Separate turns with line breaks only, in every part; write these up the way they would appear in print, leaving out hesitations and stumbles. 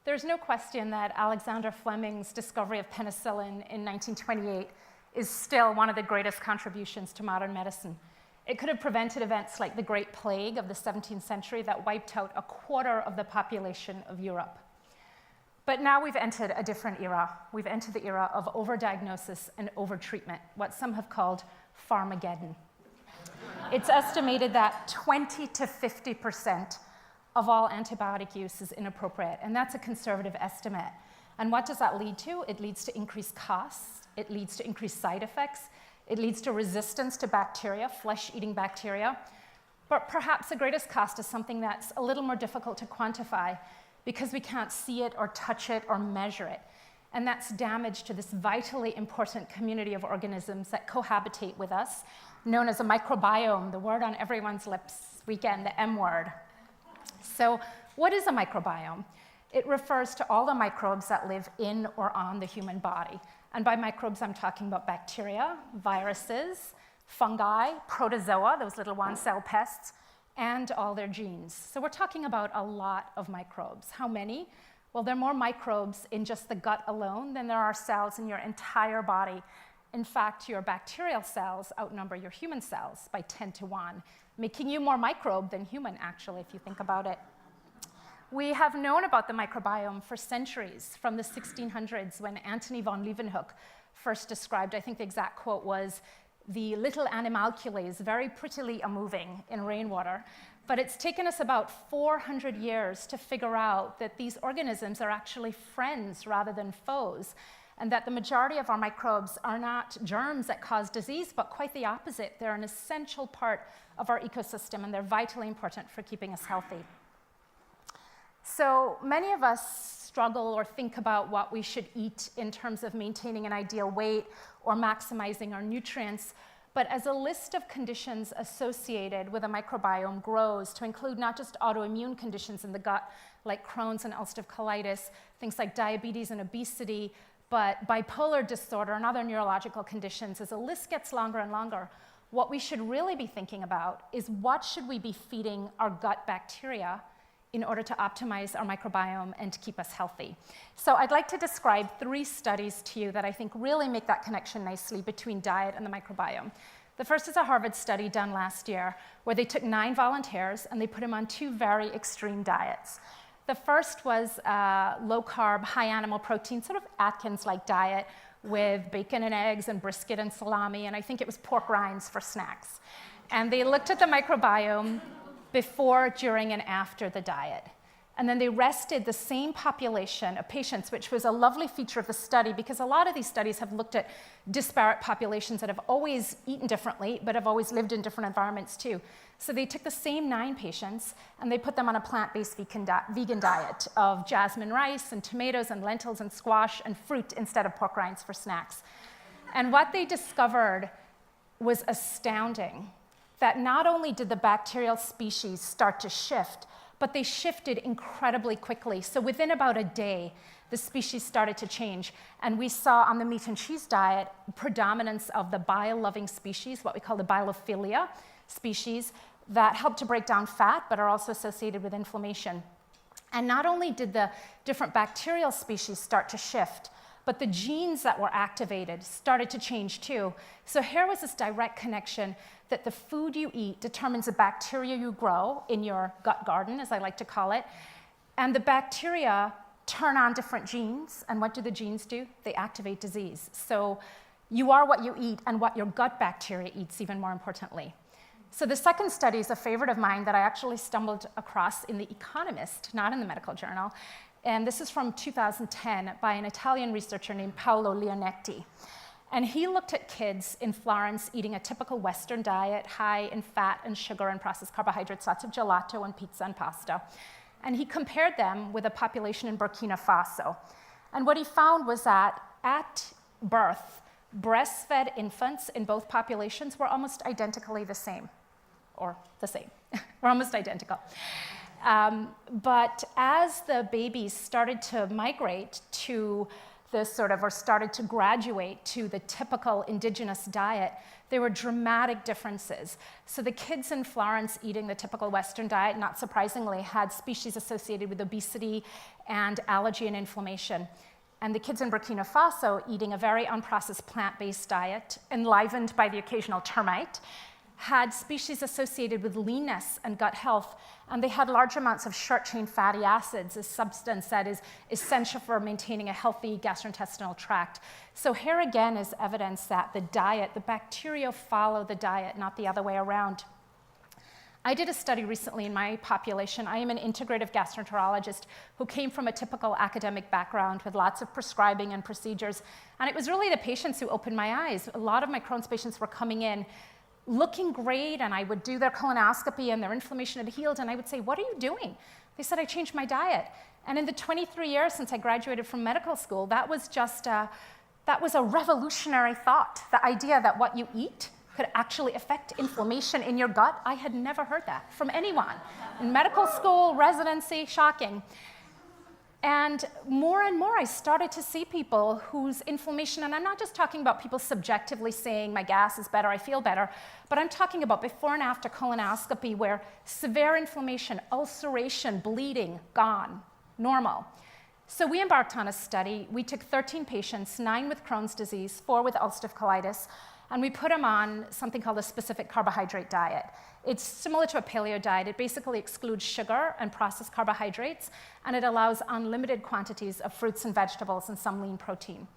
There's no question that Alexander Fleming's discovery of penicillin in 1928 is still one of the greatest contributions to modern medicine. It could have prevented events like the Great Plague of the 17th century that wiped out a quarter of the population of Europe. But now we've entered a different era. We've entered the era of overdiagnosis and overtreatment, what some have called Pharmageddon. It's estimated that 20 to 50% of all antibiotic use is inappropriate, and that's a conservative estimate. And what does that lead to? It leads to increased costs, it leads to increased side effects, it leads to resistance to bacteria, flesh-eating bacteria. But perhaps the greatest cost is something that's a little more difficult to quantify because we can't see it or touch it or measure it. And that's damage to this vitally important community of organisms that cohabitate with us, known as a microbiome, the word on everyone's lips this weekend, the M word. So what is a microbiome? It refers to all the microbes that live in or on the human body. And by microbes, I'm talking about bacteria, viruses, fungi, protozoa, those little one-cell pests, and all their genes. So we're talking about a lot of microbes. How many? Well, there are more microbes in just the gut alone than there are cells in your entire body. In fact, your bacterial cells outnumber your human cells by 10 to 1, making you more microbe than human, actually, if you think about it. We have known about the microbiome for centuries, from the 1600s when Antony von Leeuwenhoek first described, I think the exact quote was, the little animalcules very prettily a-moving in rainwater. But it's taken us about 400 years to figure out that these organisms are actually friends rather than foes, and that the majority of our microbes are not germs that cause disease, but quite the opposite. They're an essential part of our ecosystem, and they're vitally important for keeping us healthy. So many of us struggle or think about what we should eat in terms of maintaining an ideal weight or maximizing our nutrients. But as a list of conditions associated with a microbiome grows to include not just autoimmune conditions in the gut, like Crohn's and ulcerative colitis, things like diabetes and obesity, but bipolar disorder and other neurological conditions, as the list gets longer and longer, what we should really be thinking about is what should we be feeding our gut bacteria in order to optimize our microbiome and to keep us healthy. So I'd like to describe 3 studies to you that I think really make that connection nicely between diet and the microbiome. The first is a Harvard study done last year where they took 9 volunteers and they put them on 2 very extreme diets. The first was a low-carb, high-animal protein, sort of Atkins-like diet with bacon and eggs and brisket and salami, and I think it was pork rinds for snacks. And they looked at the microbiome before, during, and after the diet. And then they rested the same population of patients, which was a lovely feature of the study because a lot of these studies have looked at disparate populations that have always eaten differently, but have always lived in different environments too. So they took the same 9 patients and they put them on a plant-based vegan diet of jasmine rice and tomatoes and lentils and squash and fruit instead of pork rinds for snacks. And what they discovered was astounding, that not only did the bacterial species start to shift, but they shifted incredibly quickly. So within about a day, the species started to change. And we saw on the meat and cheese diet predominance of the bile-loving species, what we call the biophilia species, that help to break down fat, but are also associated with inflammation. And not only did the different bacterial species start to shift, but the genes that were activated started to change too. So here was this direct connection that the food you eat determines the bacteria you grow in your gut garden, as I like to call it. And the bacteria turn on different genes. And what do the genes do? They activate disease. So you are what you eat and what your gut bacteria eats, even more importantly. So the second study is a favorite of mine that I actually stumbled across in The Economist, not in the medical journal. And this is from 2010 by an Italian researcher named Paolo Leonetti. And he looked at kids in Florence eating a typical Western diet, high in fat and sugar and processed carbohydrates, lots of gelato and pizza and pasta. And he compared them with a population in Burkina Faso. And what he found was that at birth, breastfed infants in both populations were almost identically the same, or the same, were almost identical. But as the babies started to migrate to the sort of, or started to graduate to the typical indigenous diet, there were dramatic differences. So the kids in Florence eating the typical Western diet, not surprisingly, had species associated with obesity and allergy and inflammation. And the kids in Burkina Faso eating a very unprocessed plant-based diet, enlivened by the occasional termite, had species associated with leanness and gut health, and they had large amounts of short-chain fatty acids, a substance that is essential for maintaining a healthy gastrointestinal tract. So here again is evidence that the diet, the bacteria follow the diet, not the other way around. I did a study recently in my population. I am an integrative gastroenterologist who came from a typical academic background with lots of prescribing and procedures, and it was really the patients who opened my eyes. A lot of my Crohn's patients were coming in looking great, and I would do their colonoscopy and their inflammation had healed, and I would say, what are you doing? They said, I changed my diet. And in the 23 years since I graduated from medical school, that was a revolutionary thought. The idea that what you eat could actually affect inflammation in your gut. I had never heard that from anyone. In medical school, residency, shocking. And more, I started to see people whose inflammation, and I'm not just talking about people subjectively saying my gas is better, I feel better, but I'm talking about before and after colonoscopy where severe inflammation, ulceration, bleeding, gone, normal. So we embarked on a study. We took 13 patients, 9 with Crohn's disease, 4 with ulcerative colitis, and we put them on something called a specific carbohydrate diet. It's similar to a paleo diet. It basically excludes sugar and processed carbohydrates, and it allows unlimited quantities of fruits and vegetables and some lean protein.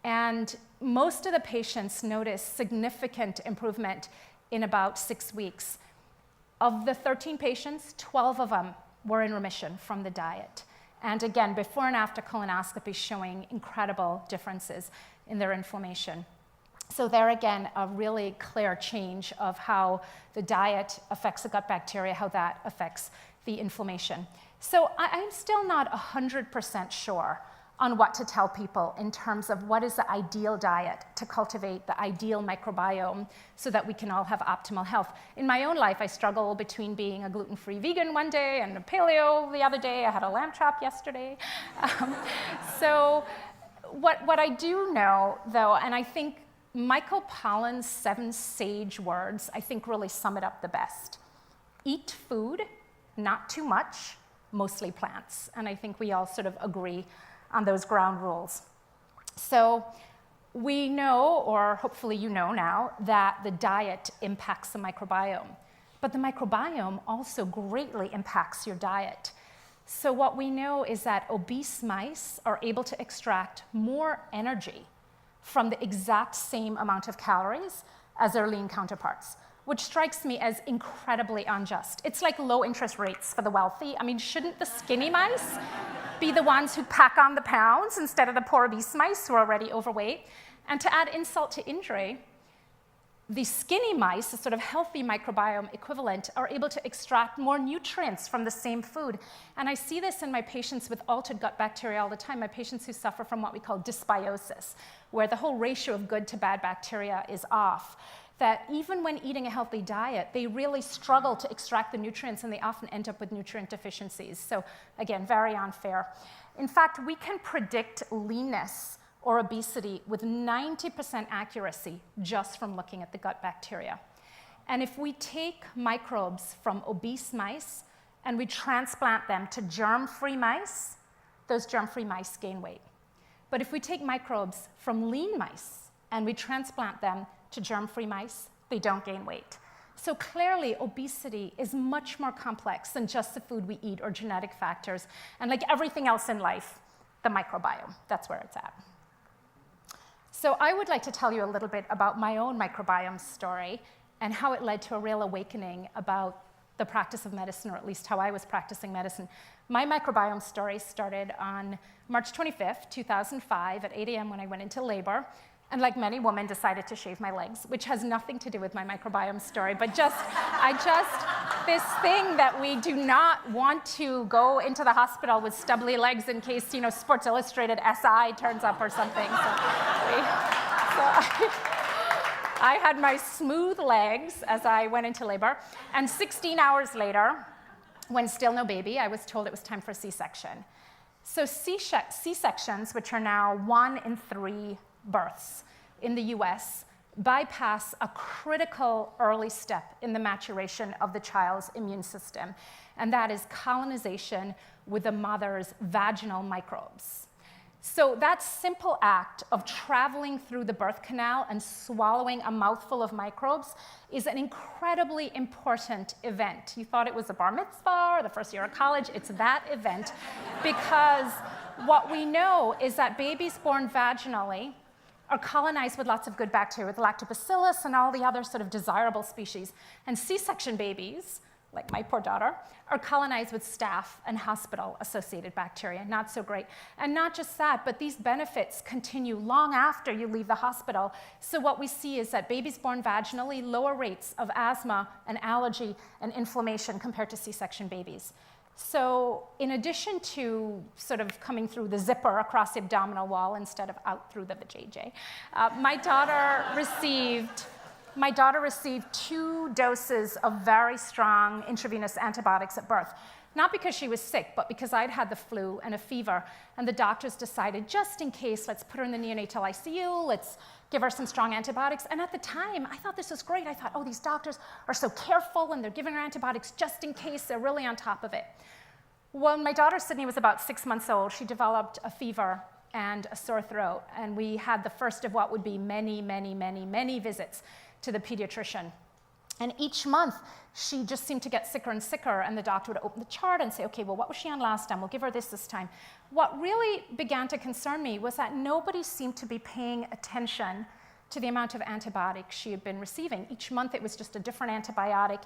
And most of the patients noticed significant improvement in about 6 weeks. Of the 13 patients, 12 of them were in remission from the diet. And again, before and after colonoscopy showing incredible differences in their inflammation. So there again, a really clear change of how the diet affects the gut bacteria, how that affects the inflammation. So I'm still not 100% sure on what to tell people in terms of what is the ideal diet to cultivate the ideal microbiome so that we can all have optimal health. In my own life, I struggle between being a gluten-free vegan one day and a paleo the other day. I had a lamb chop yesterday. So what I do know, though, and I think Michael Pollan's 7 sage words, I think, really sum it up the best. Eat food, not too much, mostly plants. And I think we all sort of agree on those ground rules. So we know, or hopefully you know now, that the diet impacts the microbiome. But the microbiome also greatly impacts your diet. So what we know is that obese mice are able to extract more energy from the exact same amount of calories as their lean counterparts, which strikes me as incredibly unjust. It's like low interest rates for the wealthy. I mean, shouldn't the skinny mice be the ones who pack on the pounds instead of the poor obese mice who are already overweight? And to add insult to injury, the skinny mice, the sort of healthy microbiome equivalent, are able to extract more nutrients from the same food. And I see this in my patients with altered gut bacteria all the time, my patients who suffer from what we call dysbiosis, where the whole ratio of good to bad bacteria is off. That even when eating a healthy diet, they really struggle to extract the nutrients, and they often end up with nutrient deficiencies. So again, very unfair. In fact, we can predict leanness or obesity with 90% accuracy just from looking at the gut bacteria. And if we take microbes from obese mice and we transplant them to germ-free mice, those germ-free mice gain weight. But if we take microbes from lean mice and we transplant them to germ-free mice, they don't gain weight. So clearly, obesity is much more complex than just the food we eat or genetic factors. And like everything else in life, the microbiome, that's where it's at. So I would like to tell you a little bit about my own microbiome story and how it led to a real awakening about the practice of medicine, or at least how I was practicing medicine. My microbiome story started on March 25th, 2005 at 8 a.m. when I went into labor. And like many women, decided to shave my legs, which has nothing to do with my microbiome story, but this thing that we do not want to go into the hospital with stubbly legs in case, Sports Illustrated SI turns up or something. I had my smooth legs as I went into labor, and 16 hours later, when still no baby, I was told it was time for a C-section. So C-sections, which are now 1 in 3 births in the US, bypass a critical early step in the maturation of the child's immune system, and that is colonization with the mother's vaginal microbes. So that simple act of traveling through the birth canal and swallowing a mouthful of microbes is an incredibly important event. You thought it was a bar mitzvah or the first year of college. It's that event because what we know is that babies born vaginally are colonized with lots of good bacteria, with lactobacillus and all the other sort of desirable species. And C-section babies, like my poor daughter, are colonized with staph and hospital-associated bacteria. Not so great. And not just that, but these benefits continue long after you leave the hospital. So what we see is that babies born vaginally lower rates of asthma and allergy and inflammation compared to C-section babies. So in addition to sort of coming through the zipper across the abdominal wall instead of out through the vajayjay, my daughter received 2 doses of very strong intravenous antibiotics at birth. Not because she was sick, but because I'd had the flu and a fever, and the doctors decided, just in case, let's put her in the neonatal ICU, let's give her some strong antibiotics. And at the time, I thought this was great. I thought, oh, these doctors are so careful, and they're giving her antibiotics just in case. They're really on top of it. When my daughter Sydney was about 6 months old, she developed a fever and a sore throat, and we had the first of what would be many, many, many, many visits to the pediatrician. And each month, she just seemed to get sicker and sicker, and the doctor would open the chart and say, okay, well, what was she on last time? We'll give her this time. What really began to concern me was that nobody seemed to be paying attention to the amount of antibiotics she had been receiving. Each month, it was just a different antibiotic.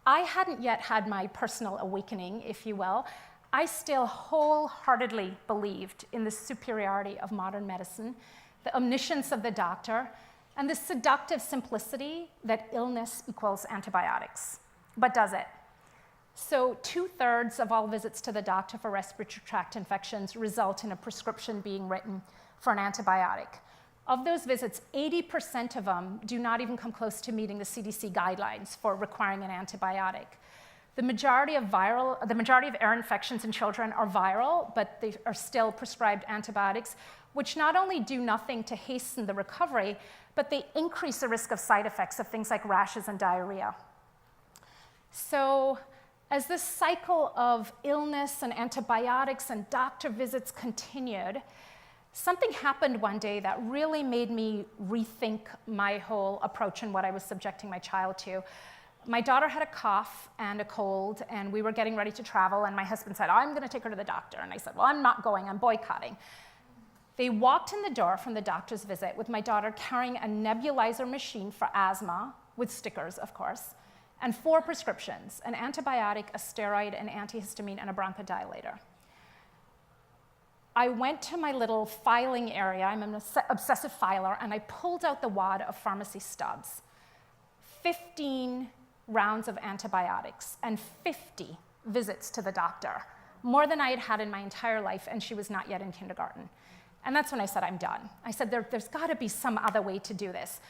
I hadn't yet had my personal awakening, if you will. I still wholeheartedly believed in the superiority of modern medicine, the omniscience of the doctor, and the seductive simplicity that illness equals antibiotics. But does it? So 2/3 of all visits to the doctor for respiratory tract infections result in a prescription being written for an antibiotic. Of those visits, 80% of them do not even come close to meeting the CDC guidelines for requiring an antibiotic. The majority of ear infections in children are viral, but they are still prescribed antibiotics, which not only do nothing to hasten the recovery, but they increase the risk of side effects of things like rashes and diarrhea. So as this cycle of illness and antibiotics and doctor visits continued, something happened one day that really made me rethink my whole approach and what I was subjecting my child to. My daughter had a cough and a cold, and we were getting ready to travel, and my husband said, I'm going to take her to the doctor. And I said, well, I'm not going, I'm boycotting. They walked in the door from the doctor's visit with my daughter carrying a nebulizer machine for asthma, with stickers, of course, and 4 prescriptions, an antibiotic, a steroid, an antihistamine, and a bronchodilator. I went to my little filing area. I'm an obsessive filer, and I pulled out the wad of pharmacy stubs. 15 rounds of antibiotics and 50 visits to the doctor, more than I had had in my entire life, and she was not yet in kindergarten. And that's when I said, I'm done. I said, there's got to be some other way to do this.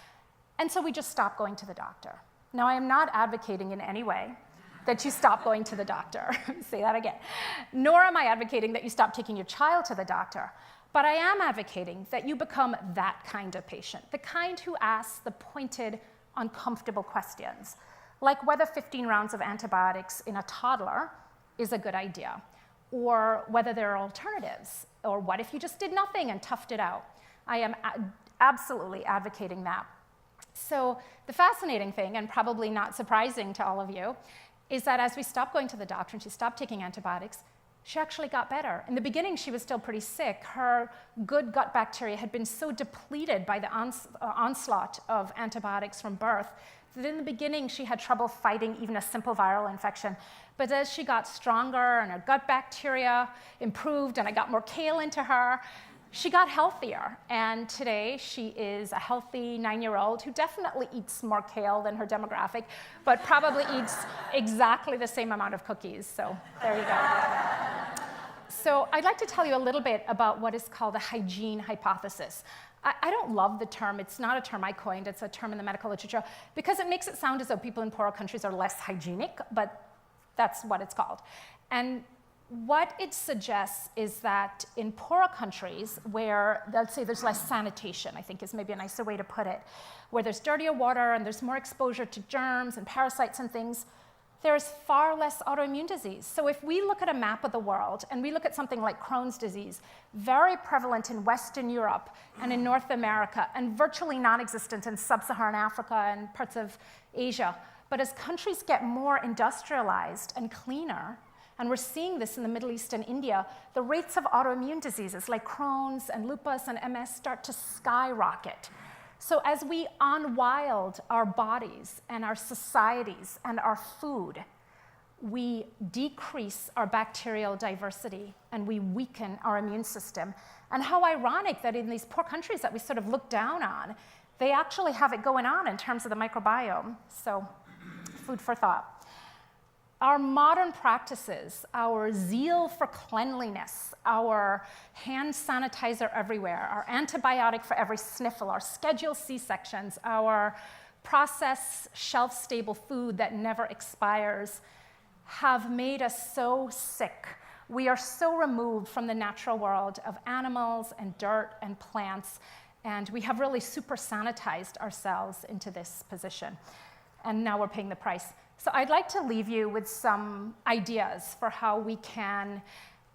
And so we just stopped going to the doctor. Now, I am not advocating in any way that you stop going to the doctor. Say that again. Nor am I advocating that you stop taking your child to the doctor. But I am advocating that you become that kind of patient, the kind who asks the pointed, uncomfortable questions, like whether 15 rounds of antibiotics in a toddler is a good idea, or whether there are alternatives, or what if you just did nothing and toughed it out. I am absolutely advocating that. So the fascinating thing, and probably not surprising to all of you, is that as we stopped going to the doctor and she stopped taking antibiotics, she actually got better. In the beginning, she was still pretty sick. Her good gut bacteria had been so depleted by the onslaught of antibiotics from birth that in the beginning, she had trouble fighting even a simple viral infection. But as she got stronger and her gut bacteria improved and I got more kale into her, she got healthier. And today, she is a healthy 9-year-old who definitely eats more kale than her demographic, but probably eats exactly the same amount of cookies. So there you go. So I'd like to tell you a little bit about what is called the hygiene hypothesis. I don't love the term. It's not a term I coined. It's a term in the medical literature because it makes it sound as though people in poorer countries are less hygienic, but that's what it's called. And what it suggests is that in poorer countries where, let's say, there's less sanitation, I think is maybe a nicer way to put it, where there's dirtier water and there's more exposure to germs and parasites and things, there's far less autoimmune disease. So if we look at a map of the world and we look at something like Crohn's disease, very prevalent in Western Europe and in North America, and virtually non-existent in sub-Saharan Africa and parts of Asia. But as countries get more industrialized and cleaner, and we're seeing this in the Middle East and India, the rates of autoimmune diseases like Crohn's and lupus and MS start to skyrocket. So as we unwild our bodies and our societies and our food, we decrease our bacterial diversity and we weaken our immune system. And how ironic that in these poor countries that we sort of look down on, they actually have it going on in terms of the microbiome. So food for thought. Our modern practices, our zeal for cleanliness, our hand sanitizer everywhere, our antibiotic for every sniffle, our Schedule C sections, our processed shelf-stable food that never expires have made us so sick. We are so removed from the natural world of animals and dirt and plants, and we have really super sanitized ourselves into this position. And now we're paying the price. So I'd like to leave you with some ideas for how we can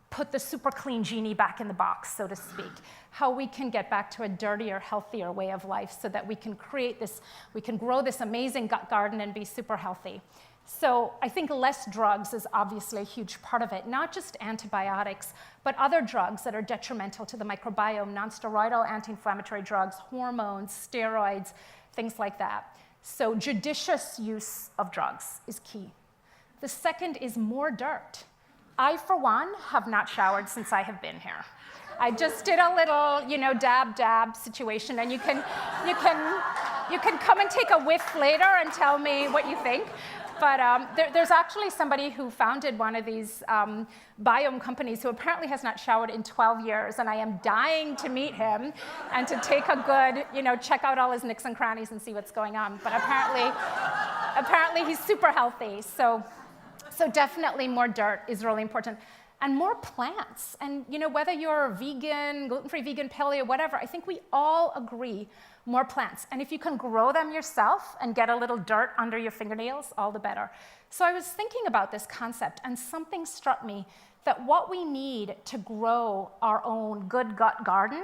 put the super clean genie back in the box, so to speak, how we can get back to a dirtier, healthier way of life so that we can create this, we can grow this amazing gut garden and be super healthy. So I think less drugs is obviously a huge part of it, not just antibiotics, but other drugs that are detrimental to the microbiome, non-steroidal anti-inflammatory drugs, hormones, steroids, things like that. So judicious use of drugs is key. The second is more dirt. I, for one, have not showered since I have been here. I just did a little, dab situation, and you can come and take a whiff later and tell me what you think. But there's actually somebody who founded one of these biome companies who apparently has not showered in 12 years, and I am dying to meet him and to take a good, check out all his nicks and crannies and see what's going on. But apparently he's super healthy. So definitely more dirt is really important. And more plants. And whether you're vegan, gluten-free, vegan, paleo, whatever, I think we all agree more plants. And if you can grow them yourself and get a little dirt under your fingernails, all the better. So I was thinking about this concept, and something struck me that what we need to grow our own good gut garden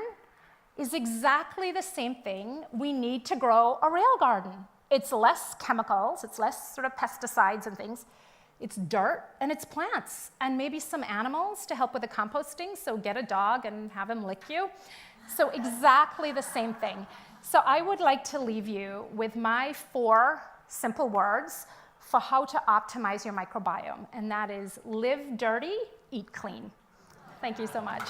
is exactly the same thing we need to grow a rail garden. It's less chemicals, it's less sort of pesticides and things. It's dirt and it's plants and maybe some animals to help with the composting. So get a dog and have him lick you. So exactly the same thing. So I would like to leave you with my 4 simple words for how to optimize your microbiome. And that is live dirty, eat clean. Thank you so much.